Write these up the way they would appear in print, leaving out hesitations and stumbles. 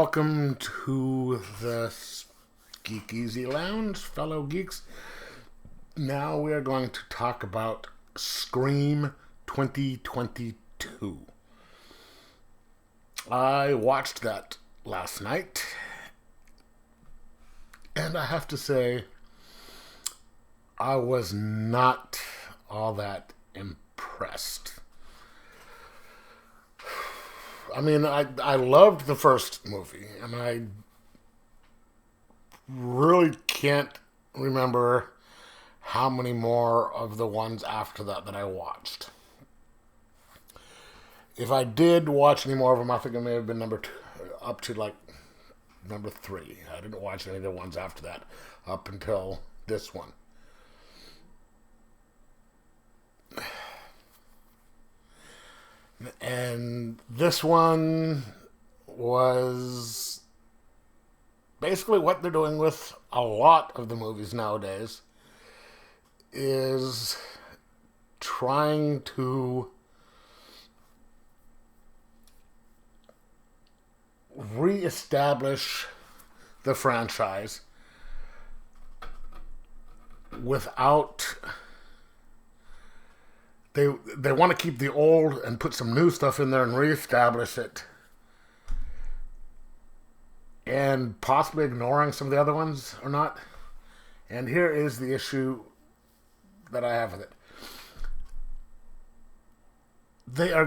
welcome to the Geek Easy Lounge, fellow geeks. Now we are going to talk about Scream 2022. I watched that last night, and I have to say, I was not all that impressed. I mean, I loved the first movie, and I really can't remember how many more of the ones after that I watched. If I did watch any more of them, I think it may have been number two, up to like number 3. I didn't watch any of the ones after that up until this one. And this one was basically what they're doing with a lot of the movies nowadays is trying to reestablish the franchise without... They want to keep the old and put some new stuff in there and reestablish it. And possibly ignoring some of the other ones or not. And here is the issue that I have with it. They're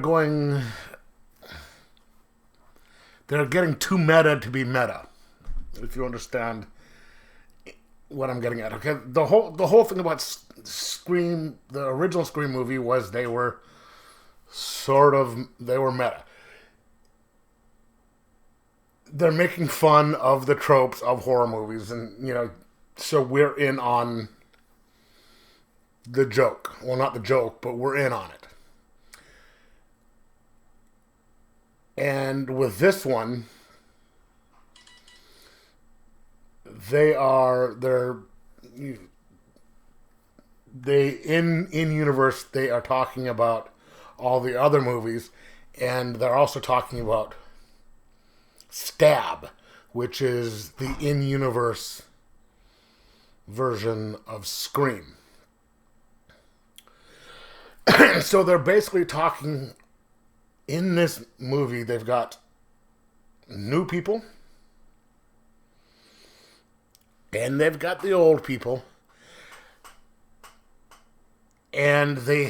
getting too meta to be meta. If you understand what I'm getting at. Okay, the whole thing about Scream, the original Scream movie, was they were meta. They're making fun of the tropes of horror movies, and so we're in on the joke. Well, not the joke, but we're in on it. And with this one, they're in universe, they are talking about all the other movies, and they're also talking about Stab, which is the in-universe version of Scream. So they're basically talking, in this movie, they've got new people, and they've got the old people, and they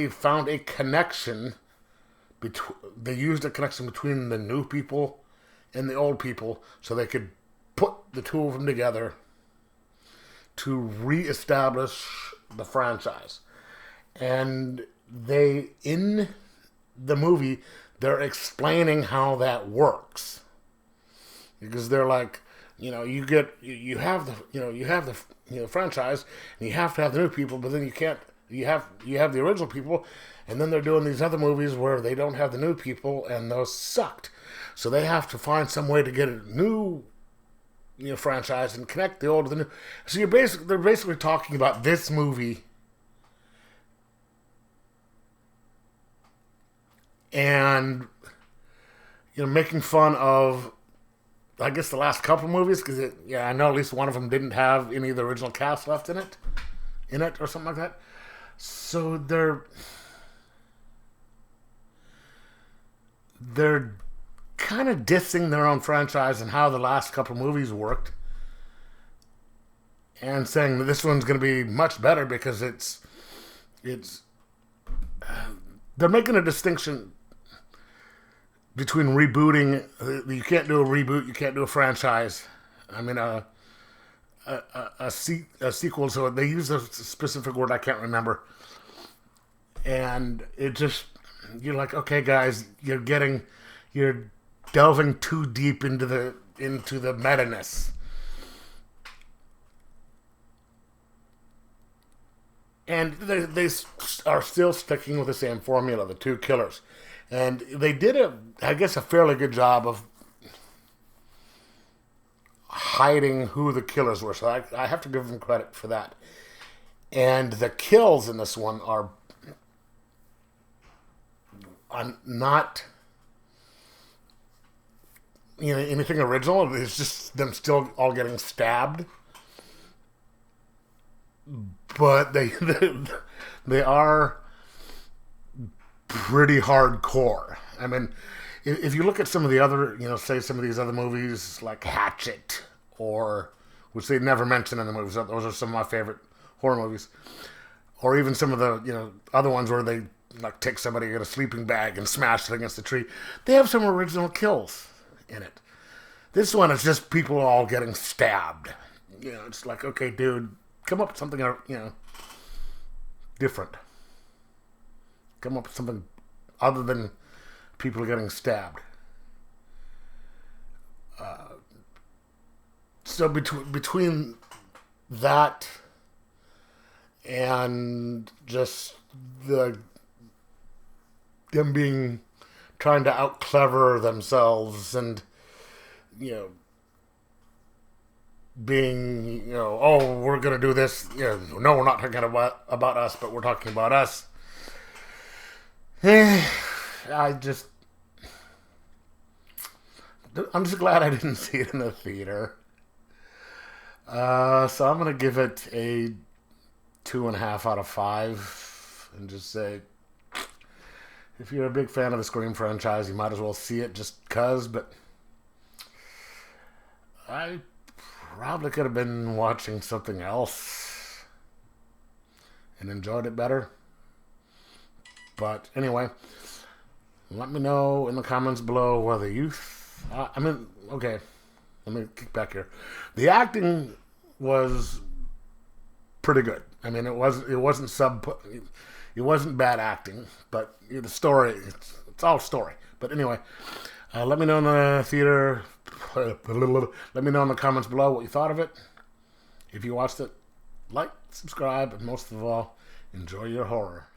found a connection they used a connection between the new people and the old people so they could put the two of them together to reestablish the franchise. And in the movie, they're explaining how that works. Because they're like, you have the franchise, and you have to have the new people, but then you have the original people, and then they're doing these other movies where they don't have the new people, and those sucked. So they have to find some way to get a new franchise and connect the old to the new. So they're basically talking about this movie and making fun of, I guess, the last couple movies, because I know at least one of them didn't have any of the original cast left in it or something like that. So they're kind of dissing their own franchise and how the last couple movies worked, and saying that this one's going to be much better because they're making a distinction between rebooting. You can't do a reboot, you can't do a franchise. I mean, a sequel, so they use a specific word I can't remember. And it just, you're like, okay, guys, you're delving too deep into the meta-ness. And they are still sticking with the same formula, the two killers. And they did a fairly good job of hiding who the killers were. So I have to give them credit for that. And the kills in this one are not anything original. It's just them still all getting stabbed. But they are pretty hardcore. I mean, if you look at some of the other, say some of these other movies like Hatchet, or which they never mention in the movies. Those are some of my favorite horror movies. Or even some of the other ones where they like take somebody in a sleeping bag and smash it against the tree. They have some original kills in it. This one is just people all getting stabbed. It's like, okay, dude, come up with something different. Come up with something other than people getting stabbed. So between that and just them trying to out clever themselves and being oh, we're gonna do this, no, we're not talking about us, but we're talking about us. I'm just glad I didn't see it in the theater. So I'm gonna give it a 2.5 out of 5, and just say, if you're a big fan of the Scream franchise, you might as well see it just cause. But I probably could have been watching something else and enjoyed it better. But anyway, let me know in the comments below whether you... okay, let me kick back here. The acting was pretty good. I mean, it wasn't bad acting, but the story, it's all story. But anyway, let me know in the theater. Let me know in the comments below what you thought of it. If you watched it, like, subscribe, and most of all, enjoy your horror.